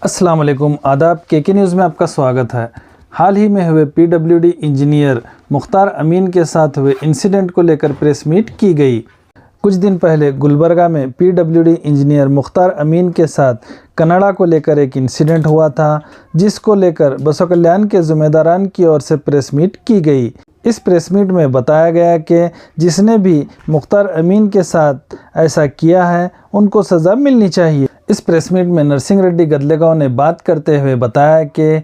अस्सलाम वालेकुम, आदाब। के न्यूज़ में आपका स्वागत है। हाल ही में हुए पीडब्ल्यूडी इंजीनियर मुख्तार अमीन के साथ हुए इंसिडेंट को लेकर प्रेस मीट की गई। कुछ दिन पहले गुलबर्गा में पीडब्ल्यूडी इंजीनियर मुख्तार अमीन के साथ कनाडा को लेकर एक इंसिडेंट हुआ था, जिसको लेकर बसों कल्याण के ज़िम्मेदारान की ओर से प्रेस मीट की गई। इस प्रेस मीट में बताया गया कि जिसने भी मुख्तार अमीन के साथ ऐसा किया है उनको सज़ा मिलनी चाहिए। इस प्रेस मीट में नरसिंह रेड्डी गदलेगांव ने बात करते हुए बताया कि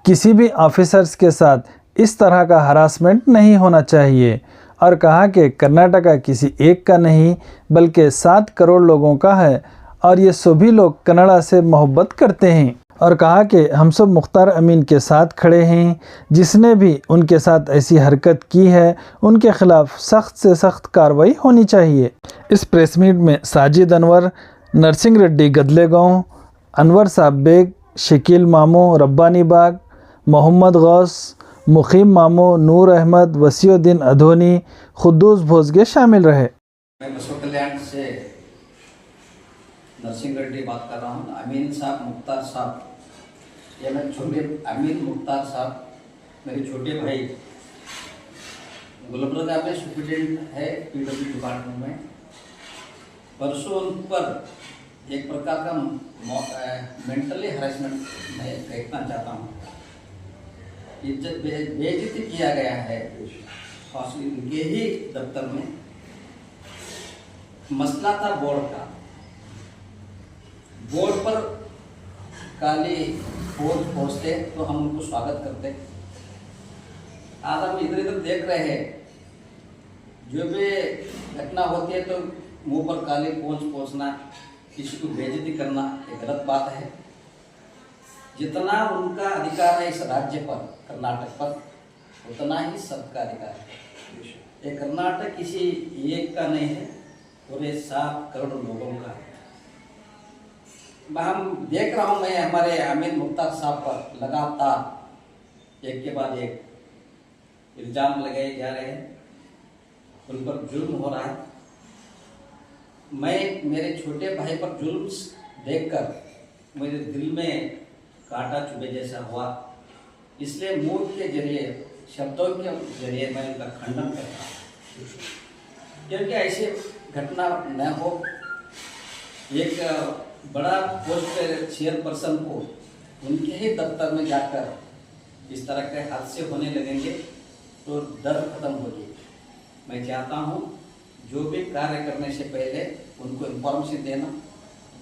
किसी भी ऑफिसर्स के साथ इस तरह का हरासमेंट नहीं होना चाहिए और कहा कि कर्नाटका किसी एक का नहीं बल्कि 7 करोड़ लोगों का है और ये सभी लोग कनाडा से मोहब्बत करते हैं और कहा कि हम सब मुख्तार अमीन के साथ खड़े हैं। जिसने भी उनके साथ ऐसी हरकत की है उनके खिलाफ सख्त से सख्त कार्रवाई होनी चाहिए। इस प्रेस मीट में साजिद अनवर, नरसिंह रेड्डी गदलेगांव, अनवर साहब बेग, शकील मामू रब्बानी बाग, मोहम्मद गौस, मुखीम मामू, नूर अहमद, वसीउद्दीन अधोनी, खुद्दूस भोसगे शामिल रहे। मैं बसों कल्याण से नरसिंह रेड्डी बात कर रहा हूँ। अमीन साहब, मुख्तार साहब, ये मेरे छोटे अमीन मुख्तार साहब मेरे छोटे भाई गुलबर्गा में सुप्रिटेंडेंट है पीडब्ल्यू डिपार्टमेंट में। परसों उन पर एक प्रकार का मेंटली हरासमेंट मैं कहना चाहता हूँ, इज्जत बेइज्जती किया गया है इनके ही दफ्तर में। मसला था बोर्ड का। बोर्ड पर काली फौज पहुंचते तो हम उनको स्वागत करते। आज हम इधर इधर देख रहे हैं, जो भी घटना होती है तो मुंह पर काली फौज पहुंचना, किसी को बेइज्जती करना एक गलत बात है। जितना उनका अधिकार है इस राज्य पर, कर्नाटक पर, उतना ही सबका अधिकार है। ये कर्नाटक किसी एक का नहीं है, पूरे 7 करोड़ लोगों का है। हम देख रहा हूं, मैं हमारे अमीन मुख्तार साहब पर लगातार एक के बाद एक इल्जाम लगाए जा रहे हैं, उन पर जुल्म हो रहा है। मैं मेरे छोटे भाई पर जुल्म देखकर मेरे दिल में कांटा चुभे जैसा हुआ, इसलिए मुंह के जरिए, शब्दों के जरिए मैं उनका खंडन करता हूँ, क्योंकि ऐसी घटना न हो। एक बड़ा पोस्ट चेयरपर्सन को उनके ही दफ्तर में जाकर इस तरह के हादसे होने लगेंगे तो डर खत्म होगी। मैं चाहता हूँ जो भी कार्य करने से पहले उनको इन्फॉर्मेशन देना,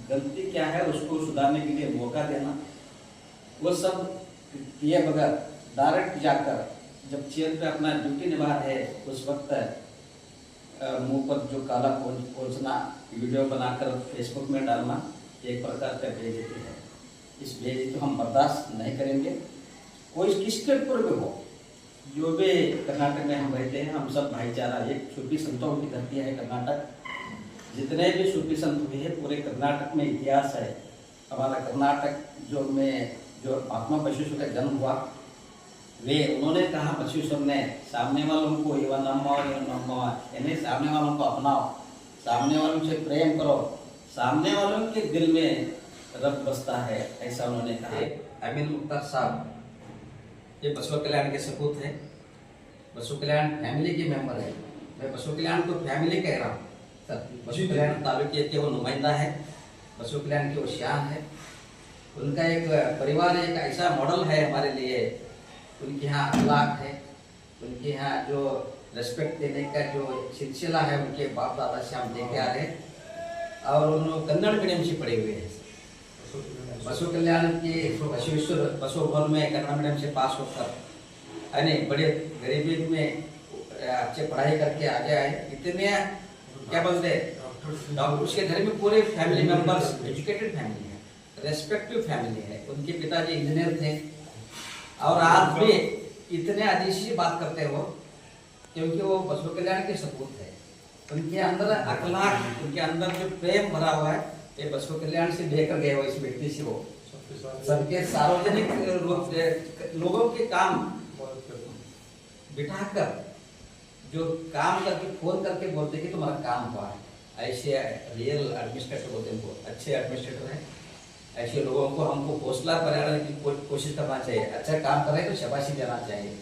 गलती क्या है उसको सुधारने के लिए मौका देना, वो सब किए बगैर डायरेक्ट जाकर जब चेयर पे अपना ड्यूटी निभा रहे उस वक्त मुंह पर जो काला पहुंचना, वीडियो बनाकर फेसबुक में डालना एक प्रकार का बेइज्जती है। इस बेइज्जती को हम बर्दाश्त नहीं करेंगे। कोई किस स्टेट पर भी हो, जो भी कर्नाटक में हम रहते हैं, हम सब भाईचारा, एक सूफी संतों की धरती है कर्नाटक। जितने भी सूफी संत हुए हैं पूरे कर्नाटक में इतिहास है। हमारा कर्नाटक जो महात्मा बसवेश्वर का जन्म हुआ, वे उन्होंने कहा, बसवेश्वर ने, सामने वालों को इवन यानी सामने वालों को अपनाओ, सामने वालों से प्रेम करो, सामने वालों के दिल में रब बसता है, ऐसा उन्होंने कहा। अमीन मुख्तार साहब ये बसों कल्याण के सपूत है, बसों कल्याण फैमिली के मेंबर है। मैं बसों कल्याण को फैमिली कह रहा हूँ सर। बसों कल्याण तालुके के वो नुमाइंदा है, बसों कल्याण की वो शान है। उनका एक परिवार एक ऐसा मॉडल है हमारे लिए। उनके यहाँ अखलाक है, उनके यहाँ जो रेस्पेक्ट देने का जो सिलसिला है उनके बाप दादा से हम देखे आ रहे हैं। और उन्होंने कन्नड़ मीडियम से पढ़े हुए हैं। बसों कल्याण के बसवेश्वर बसों भवन में कन्नड़ मीडियम से पास होकर यानी बड़े गरीबी में अच्छे पढ़ाई करके आगे आए। इतने क्या बोलते डॉक्टर, उसके घर में पूरे फैमिली मेंबर्स एजुकेटेड फैमिली है, रेस्पेक्टिव फैमिली है। उनके पिताजी इंजीनियर थे और आज भी इतने अजीब से बात करते हो क्योंकि वो बसों कल्याण के सपूत है। उनके अंदर अखलाक, उनके अंदर जो प्रेम भरा हुआ है, ये बसों कल्याण से लेकर गए हो इस व्यक्ति से। वो सबके सार्वजनिक लोगों के काम बिठाकर जो काम करके फोन करके बोलते कि तुम्हारा काम हुआ है, ऐसे रियल एडमिनिस्ट्रेटर बोलते हैं, अच्छे एडमिनिस्ट्रेटर हैं। ऐसे लोगों को हमको हौसला बनाने की कोशिश करना चाहिए। अच्छा काम कर रहे हैं तो शाबाशी देना चाहिए,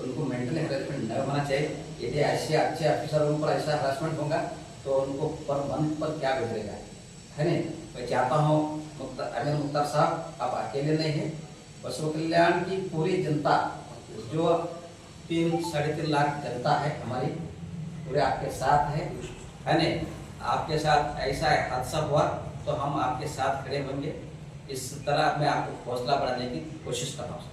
उनको मेंटल हेरेसमेंट न होना चाहिए। यदि ऐसे अच्छे ऑफिसरों पर ऐसा हरासमेंट होगा तो उनको पर मन पर क्या गुजरेगा, है नहीं। मैं चाहता हूँ अमीर मुख्तार साहब आप अकेले नहीं हैं, पशु कल्याण की पूरी जनता जो 3-3.5 लाख जनता है हमारी, पूरे आपके साथ है नहीं। आपके साथ ऐसा हादसा हुआ तो हम आपके साथ खड़े होंगे। इस तरह मैं आपको हौसला बढ़ाने की कोशिश कर रहा हूँ।